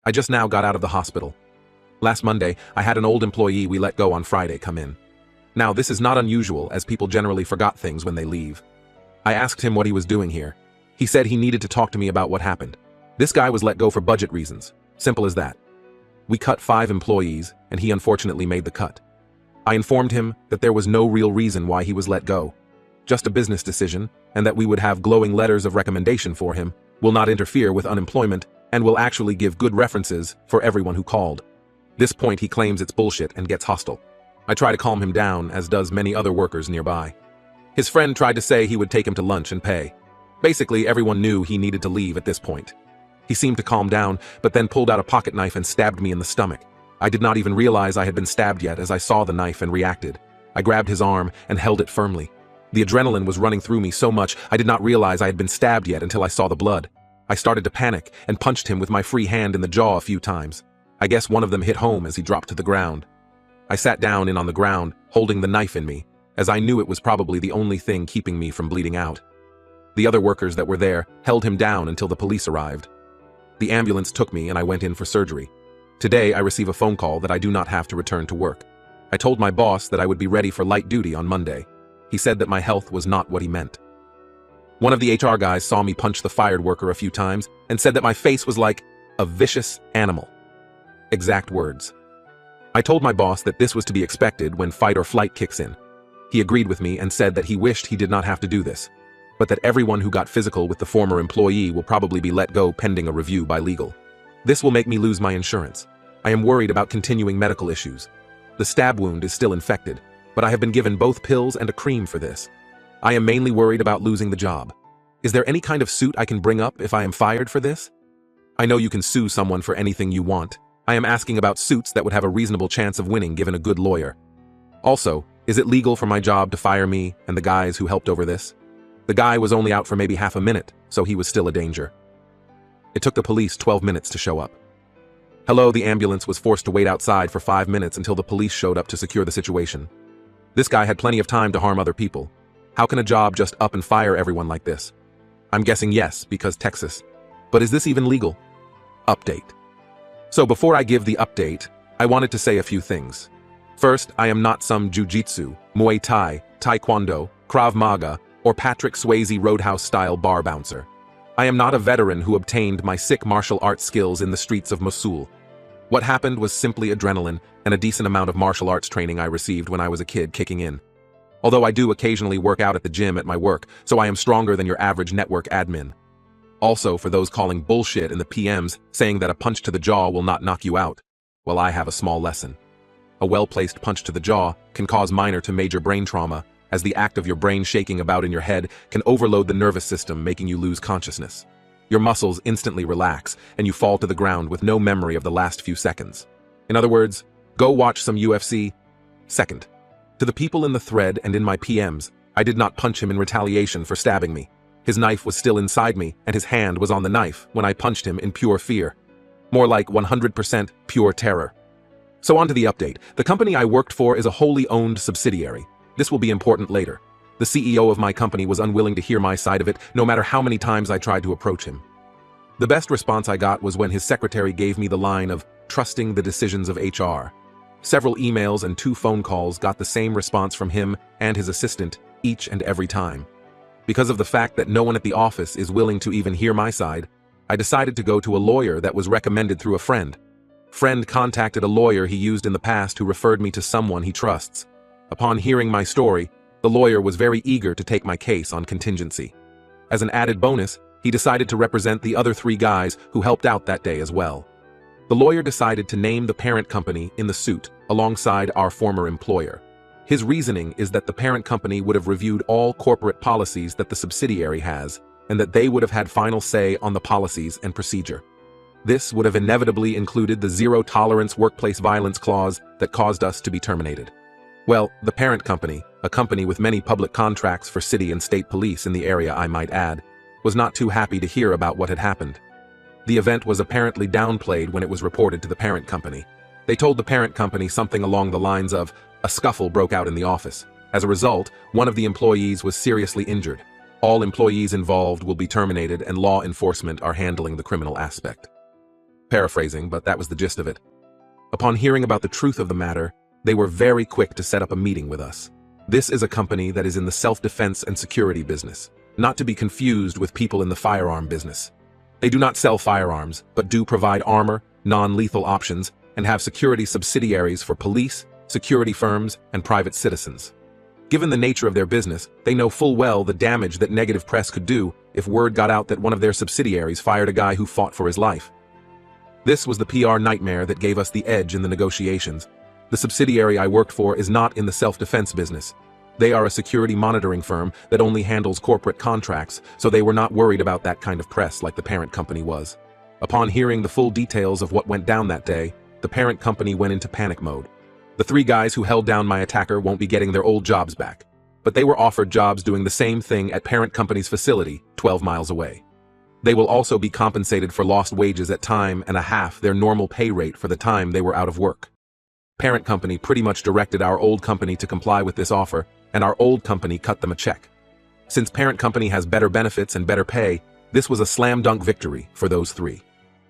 I just now got out of the hospital. Last Monday, I had an old employee we let go on Friday come in. Now, this is not unusual, as people generally forgot things when they leave. I asked him what he was doing here. He said he needed to talk to me about what happened. This guy was let go for budget reasons. Simple as that. We cut 5 employees, and he unfortunately made the cut. I informed him that there was no real reason why he was let go. Just a business decision, and that we would have glowing letters of recommendation for him, will not interfere with unemployment, and will actually give good references for everyone who called. This point he claims it's bullshit and gets hostile. I try to calm him down, as does many other workers nearby. His friend tried to say he would take him to lunch and pay. Basically, everyone knew he needed to leave at this point. He seemed to calm down, but then pulled out a pocket knife and stabbed me in the stomach. I did not even realize I had been stabbed yet as I saw the knife and reacted. I grabbed his arm and held it firmly. The adrenaline was running through me so much I did not realize I had been stabbed yet until I saw the blood. I started to panic and punched him with my free hand in the jaw a few times. I guess one of them hit home as he dropped to the ground. I sat down on the ground, holding the knife in me, as I knew it was probably the only thing keeping me from bleeding out. The other workers that were there held him down until the police arrived. The ambulance took me and I went in for surgery. Today I receive a phone call that I do not have to return to work. I told my boss that I would be ready for light duty on Monday. He said that my health was not what he meant. One of the HR guys saw me punch the fired worker a few times and said that my face was like a vicious animal. Exact words. I told my boss that this was to be expected when fight or flight kicks in. He agreed with me and said that he wished he did not have to do this, but that everyone who got physical with the former employee will probably be let go pending a review by legal. This will make me lose my insurance. I am worried about continuing medical issues. The stab wound is still infected, but I have been given both pills and a cream for this. I am mainly worried about losing the job. Is there any kind of suit I can bring up if I am fired for this? I know you can sue someone for anything you want. I am asking about suits that would have a reasonable chance of winning given a good lawyer. Also, is it legal for my job to fire me and the guys who helped over this? The guy was only out for maybe half a minute, so he was still a danger. It took the police 12 minutes to show up. Hello, the ambulance was forced to wait outside for 5 minutes until the police showed up to secure the situation. This guy had plenty of time to harm other people. How can a job just up and fire everyone like this? I'm guessing yes, because Texas. But is this even legal? Update. So before I give the update, I wanted to say a few things. First, I am not some jiu-jitsu, Muay Thai, Taekwondo, Krav Maga, or Patrick Swayze Roadhouse-style bar bouncer. I am not a veteran who obtained my sick martial arts skills in the streets of Mosul. What happened was simply adrenaline and a decent amount of martial arts training I received when I was a kid kicking in. Although I do occasionally work out at the gym at my work, so I am stronger than your average network admin. Also, for those calling bullshit in the PMs saying that a punch to the jaw will not knock you out, well, I have a small lesson. A well-placed punch to the jaw can cause minor to major brain trauma, as the act of your brain shaking about in your head can overload the nervous system, making you lose consciousness. Your muscles instantly relax, and you fall to the ground with no memory of the last few seconds. In other words, go watch some UFC. Second, to the people in the thread and in my PMs, I did not punch him in retaliation for stabbing me. His knife was still inside me, and his hand was on the knife when I punched him in pure fear. More like 100% pure terror. So on to the update. The company I worked for is a wholly owned subsidiary. This will be important later. The CEO of my company was unwilling to hear my side of it, no matter how many times I tried to approach him. The best response I got was when his secretary gave me the line of trusting the decisions of HR. Several emails and 2 phone calls got the same response from him and his assistant each and every time. Because of the fact that no one at the office is willing to even hear my side, I decided to go to a lawyer that was recommended through a friend. Friend contacted a lawyer he used in the past who referred me to someone he trusts. Upon hearing my story, the lawyer was very eager to take my case on contingency. As an added bonus, he decided to represent the other 3 guys who helped out that day as well. The lawyer decided to name the parent company in the suit alongside our former employer. His reasoning is that the parent company would have reviewed all corporate policies that the subsidiary has, and that they would have had final say on the policies and procedure. This would have inevitably included the zero-tolerance workplace violence clause that caused us to be terminated. Well, the parent company, a company with many public contracts for city and state police in the area I might add, was not too happy to hear about what had happened. The event was apparently downplayed when it was reported to the parent company. They told the parent company something along the lines of, a scuffle broke out in the office. As a result, one of the employees was seriously injured. All employees involved will be terminated and law enforcement are handling the criminal aspect. Paraphrasing, but that was the gist of it. Upon hearing about the truth of the matter, they were very quick to set up a meeting with us. This is a company that is in the self-defense and security business, not to be confused with people in the firearm business. They do not sell firearms, but do provide armor, non-lethal options, and have security subsidiaries for police, security firms, and private citizens. Given the nature of their business, they know full well the damage that negative press could do if word got out that one of their subsidiaries fired a guy who fought for his life. This was the PR nightmare that gave us the edge in the negotiations. The subsidiary I worked for is not in the self-defense business. They are a security monitoring firm that only handles corporate contracts, so they were not worried about that kind of press like the parent company was. Upon hearing the full details of what went down that day, the parent company went into panic mode. The 3 guys who held down my attacker won't be getting their old jobs back, but they were offered jobs doing the same thing at parent company's facility 12 miles away. They will also be compensated for lost wages at time and a half their normal pay rate for the time they were out of work. Parent company pretty much directed our old company to comply with this offer, and our old company cut them a check. Since parent company has better benefits and better pay, this was a slam dunk victory for those 3.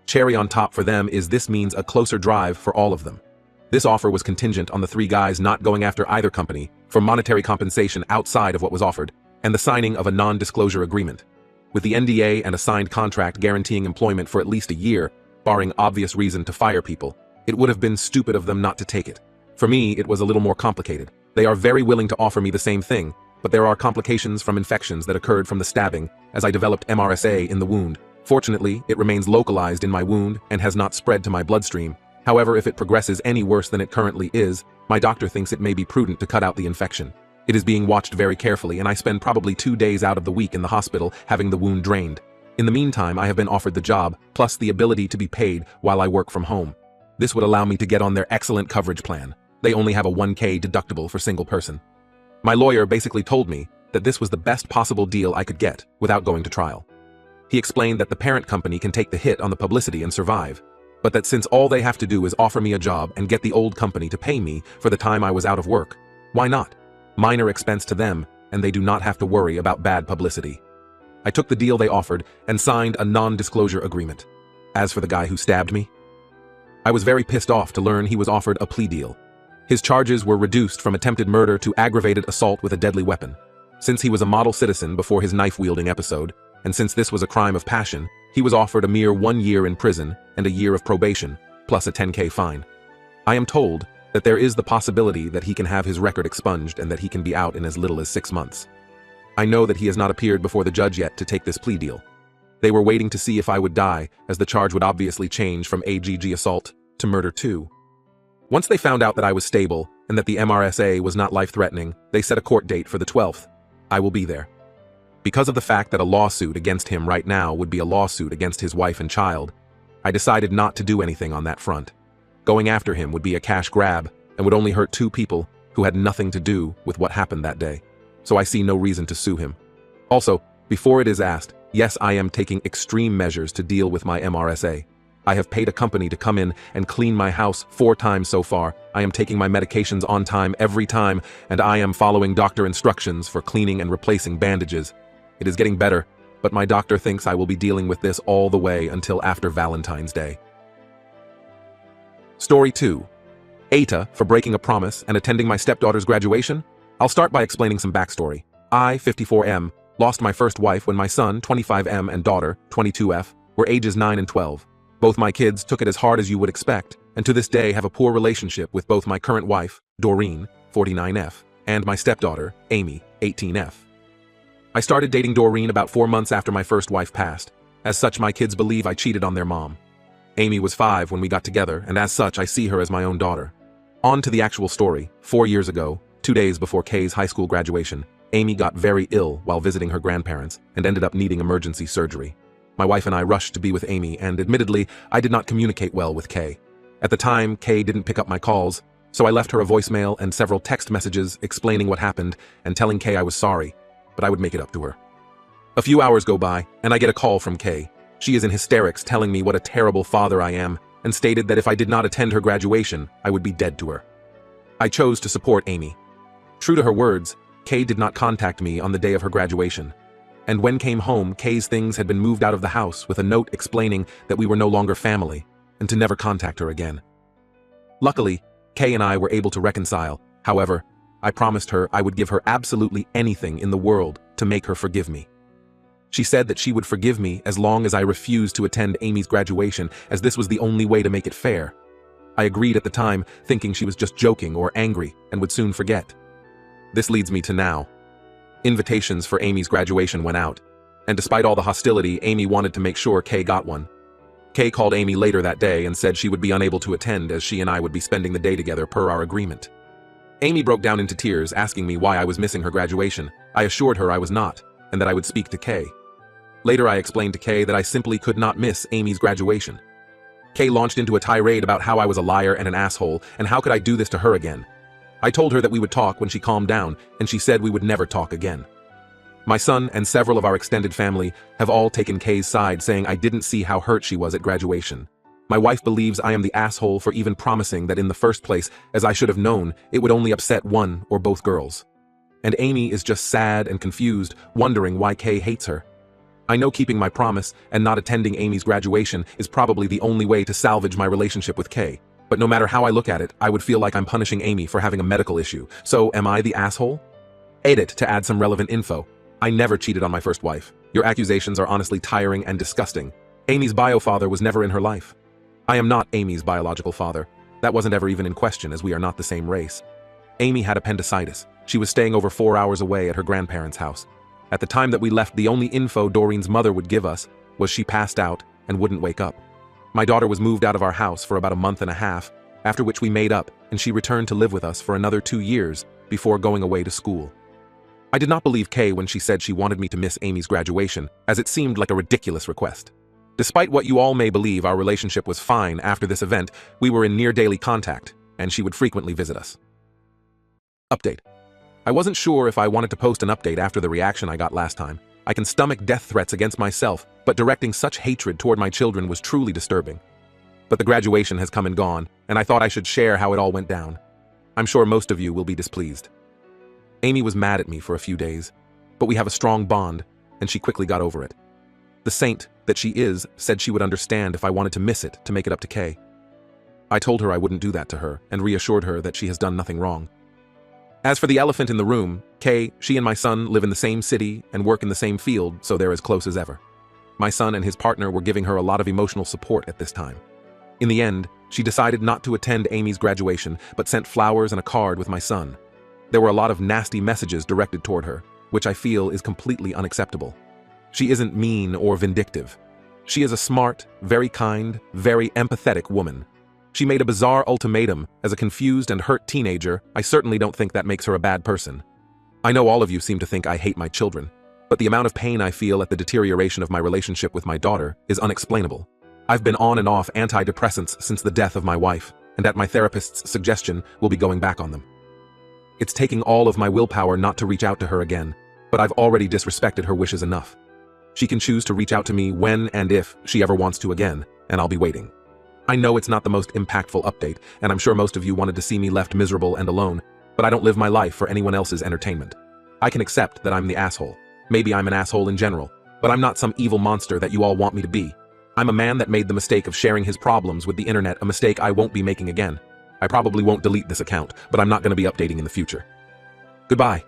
Cherry on top for them is this means a closer drive for all of them. This offer was contingent on the 3 guys not going after either company for monetary compensation outside of what was offered, and the signing of a non-disclosure agreement. With the NDA and a signed contract guaranteeing employment for at least a year, barring obvious reason to fire people, it would have been stupid of them not to take it. For me, it was a little more complicated. They are very willing to offer me the same thing, but there are complications from infections that occurred from the stabbing as I developed MRSA in the wound. Fortunately, it remains localized in my wound and has not spread to my bloodstream. However, if it progresses any worse than it currently is, my doctor thinks it may be prudent to cut out the infection. It is being watched very carefully, and I spend probably 2 days out of the week in the hospital having the wound drained. In the meantime, I have been offered the job, plus the ability to be paid while I work from home. This would allow me to get on their excellent coverage plan. They only have a 1K deductible for single person. My lawyer basically told me that this was the best possible deal I could get without going to trial. He explained that the parent company can take the hit on the publicity and survive, but that since all they have to do is offer me a job and get the old company to pay me for the time I was out of work, why not? Minor expense to them, and they do not have to worry about bad publicity. I took the deal they offered and signed a non-disclosure agreement. As for the guy who stabbed me, I was very pissed off to learn he was offered a plea deal. His charges were reduced from attempted murder to aggravated assault with a deadly weapon. Since he was a model citizen before his knife-wielding episode, and since this was a crime of passion, he was offered a mere 1 year in prison and a year of probation, plus a 10K fine. I am told that there is the possibility that he can have his record expunged and that he can be out in as little as 6 months. I know that he has not appeared before the judge yet to take this plea deal. They were waiting to see if I would die, as the charge would obviously change from AGG assault to murder too. Once they found out that I was stable and that the MRSA was not life-threatening, they set a court date for the 12th. I will be there. Because of the fact that a lawsuit against him right now would be a lawsuit against his wife and child, I decided not to do anything on that front. Going after him would be a cash grab and would only hurt 2 people who had nothing to do with what happened that day. So I see no reason to sue him. Also, before it is asked, yes, I am taking extreme measures to deal with my MRSA. I have paid a company to come in and clean my house 4 times so far. I am taking my medications on time every time, and I am following doctor instructions for cleaning and replacing bandages. It is getting better, but my doctor thinks I will be dealing with this all the way until after Valentine's Day. Story 2. Eta for breaking a promise and attending my stepdaughter's graduation? I'll start by explaining some backstory. I, 54M, lost my first wife when my son, 25M, and daughter, 22F, were ages 9 and 12. Both my kids took it as hard as you would expect, and to this day have a poor relationship with both my current wife, Doreen, 49F, and my stepdaughter, Amy, 18F. I started dating Doreen about 4 months after my first wife passed. As such, my kids believe I cheated on their mom. Amy was 5 when we got together, and as such, I see her as my own daughter. On to the actual story. 4 years ago, 2 days before Kay's high school graduation, Amy got very ill while visiting her grandparents and ended up needing emergency surgery. My wife and I rushed to be with Amy, and admittedly, I did not communicate well with Kay. At the time, Kay didn't pick up my calls, so I left her a voicemail and several text messages explaining what happened and telling Kay I was sorry, but I would make it up to her. A few hours go by, and I get a call from Kay. She is in hysterics telling me what a terrible father I am, and stated that if I did not attend her graduation, I would be dead to her. I chose to support Amy. True to her words, Kay did not contact me on the day of her graduation. And when came home, Kay's things had been moved out of the house with a note explaining that we were no longer family. and to never contact her again. Luckily, Kay and I were able to reconcile. However, I promised her I would give her absolutely anything in the world to make her forgive me. She said that she would forgive me as long as I refused to attend Amy's graduation, as this was the only way to make it fair. I agreed at the time, thinking she was just joking or angry and would soon forget. This leads me to now. Invitations for Amy's graduation went out, and despite all the hostility, Amy wanted to make sure Kay got one. Kay called Amy later that day and said she would be unable to attend as she and I would be spending the day together per our agreement. Amy broke down into tears, asking me why I was missing her graduation. I assured her I was not, and that I would speak to Kay. Later I explained to Kay that I simply could not miss Amy's graduation. Kay launched into a tirade about how I was a liar and an asshole, and how could I do this to her again. I told her that we would talk when she calmed down, and she said we would never talk again. My son and several of our extended family have all taken Kay's side, saying I didn't see how hurt she was at graduation. My wife believes I am the asshole for even promising that in the first place, as I should have known it would only upset one or both girls. And Amy is just sad and confused, wondering why Kay hates her. I know keeping my promise and not attending Amy's graduation is probably the only way to salvage my relationship with Kay, but no matter how I look at it, I would feel like I'm punishing Amy for having a medical issue. So am I the asshole? Edit to add some relevant info. I never cheated on my first wife. Your accusations are honestly tiring and disgusting. Amy's bio-father was never in her life. I am not Amy's biological father. That wasn't ever even in question, as we are not the same race. Amy had appendicitis. She was staying over 4 hours away at her grandparents' house. At the time that we left, the only info Doreen's mother would give us was she passed out and wouldn't wake up. My daughter was moved out of our house for about a month and a half, after which we made up, and she returned to live with us for another 2 years before going away to school. I did not believe Kay when she said she wanted me to miss Amy's graduation, as it seemed like a ridiculous request. Despite what you all may believe, our relationship was fine after this event. We were in near daily contact, and she would frequently visit us. Update. I wasn't sure if I wanted to post an update after the reaction I got last time. I can stomach death threats against myself, but directing such hatred toward my children was truly disturbing. But the graduation has come and gone, and I thought I should share how it all went down. I'm sure most of you will be displeased. Amy was mad at me for a few days, but we have a strong bond, and she quickly got over it. The saint that she is said she would understand if I wanted to miss it to make it up to Kay. I told her I wouldn't do that to her, and reassured her that she has done nothing wrong. As for the elephant in the room, Kay, she and my son live in the same city and work in the same field, so they're as close as ever. My son and his partner were giving her a lot of emotional support at this time. In the end, she decided not to attend Amy's graduation, but sent flowers and a card with my son. There were a lot of nasty messages directed toward her, which I feel is completely unacceptable. She isn't mean or vindictive. She is a smart, very kind, very empathetic woman. She made a bizarre ultimatum. As a confused and hurt teenager, I certainly don't think that makes her a bad person. I know all of you seem to think I hate my children, but the amount of pain I feel at the deterioration of my relationship with my daughter is unexplainable. I've been on and off antidepressants since the death of my wife, and at my therapist's suggestion, will be going back on them. It's taking all of my willpower not to reach out to her again, but I've already disrespected her wishes enough. She can choose to reach out to me when and if she ever wants to again, and I'll be waiting. I know it's not the most impactful update, and I'm sure most of you wanted to see me left miserable and alone, but I don't live my life for anyone else's entertainment. I can accept that I'm the asshole. Maybe I'm an asshole in general, but I'm not some evil monster that you all want me to be. I'm a man that made the mistake of sharing his problems with the internet, a mistake I won't be making again. I probably won't delete this account, but I'm not going to be updating in the future. Goodbye.